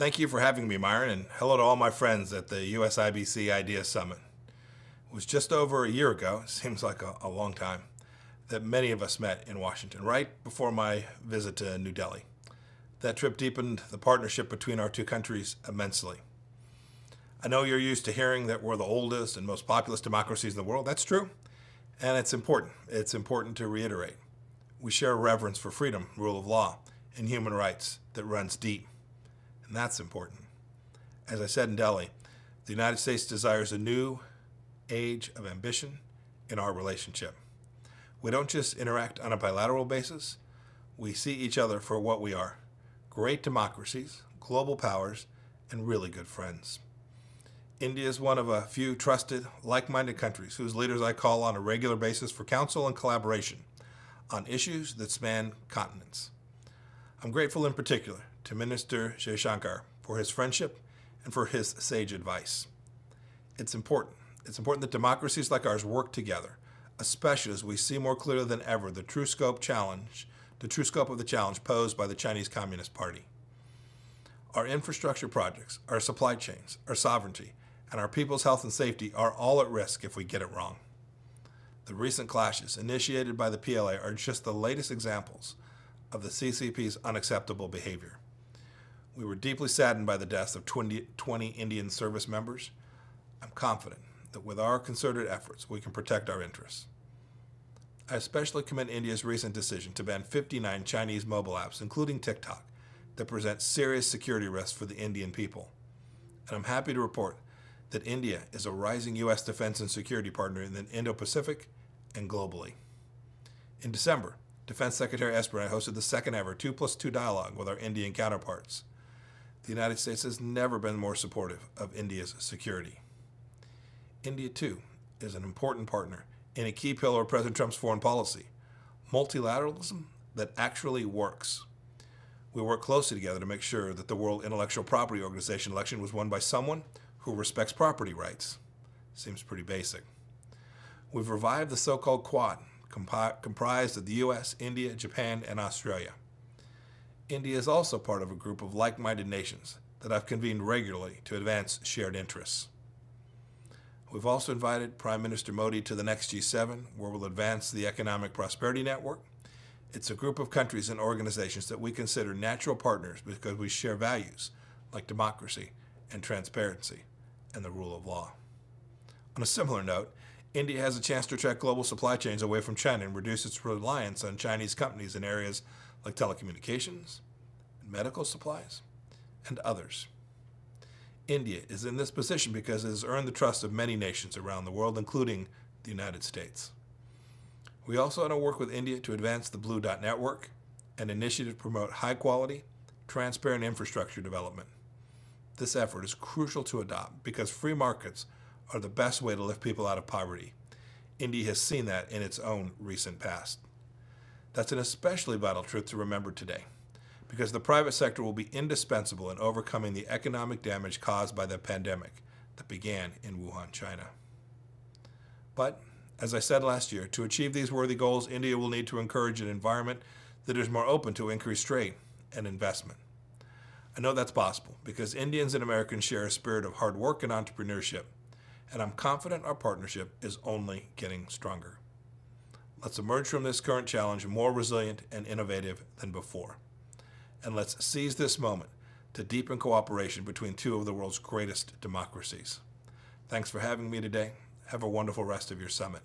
Thank you for having me, Myron, and hello to all my friends at the USIBC Idea Summit. It was just over a year ago, it seems like a long time, that many of us met in Washington, right before my visit to New Delhi. That trip deepened the partnership between our two countries immensely. I know you're used to hearing that we're the oldest and most populous democracies in the world. That's true, and it's important. It's important to reiterate. We share a reverence for freedom, rule of law, and human rights that runs deep. And that's important. As I said in Delhi, the United States desires a new age of ambition in our relationship. We don't just interact on a bilateral basis. We see each other for what we are: great democracies, global powers, and really good friends. India is one of a few trusted, like-minded countries whose leaders I call on a regular basis for counsel and collaboration on issues that span continents. I'm grateful in particular to Minister Jaishankar for his friendship and for his sage advice. It's important. It's important that democracies like ours work together, especially as we see more clearly than ever the true scope of the challenge posed by the Chinese Communist Party. Our infrastructure projects, our supply chains, our sovereignty, and our people's health and safety are all at risk if we get it wrong. The recent clashes initiated by the PLA are just the latest examples of the CCP's unacceptable behavior. We were deeply saddened by the deaths of 20 Indian service members. I'm confident that with our concerted efforts, we can protect our interests. I especially commend India's recent decision to ban 59 Chinese mobile apps, including TikTok, that present serious security risks for the Indian people. And I'm happy to report that India is a rising U.S. defense and security partner in the Indo-Pacific and globally. In December, Defense Secretary Esper and I hosted the second ever 2+2 dialogue with our Indian counterparts. The United States has never been more supportive of India's security. India, too, is an important partner in a key pillar of President Trump's foreign policy: multilateralism that actually works. We work closely together to make sure that the World Intellectual Property Organization election was won by someone who respects property rights. Seems pretty basic. We've revived the so-called Quad, comprised of the U.S., India, Japan, and Australia. India is also part of a group of like-minded nations that I've convened regularly to advance shared interests. We've also invited Prime Minister Modi to the next G7, where we'll advance the Economic Prosperity Network. It's a group of countries and organizations that we consider natural partners because we share values like democracy and transparency and the rule of law. On a similar note, India has a chance to attract global supply chains away from China and reduce its reliance on Chinese companies in areas like telecommunications, medical supplies, and others. India is in this position because it has earned the trust of many nations around the world, including the United States. We also want to work with India to advance the Blue Dot Network, an initiative to promote high-quality, transparent infrastructure development. This effort is crucial to adopt because free markets are the best way to lift people out of poverty. India has seen that in its own recent past. That's an especially vital truth to remember today, because the private sector will be indispensable in overcoming the economic damage caused by the pandemic that began in Wuhan, China. But, as I said last year, to achieve these worthy goals, India will need to encourage an environment that is more open to increased trade and investment. I know that's possible because Indians and Americans share a spirit of hard work and entrepreneurship, and I'm confident our partnership is only getting stronger. Let's emerge from this current challenge more resilient and innovative than before. And let's seize this moment to deepen cooperation between two of the world's greatest democracies. Thanks for having me today. Have a wonderful rest of your summit.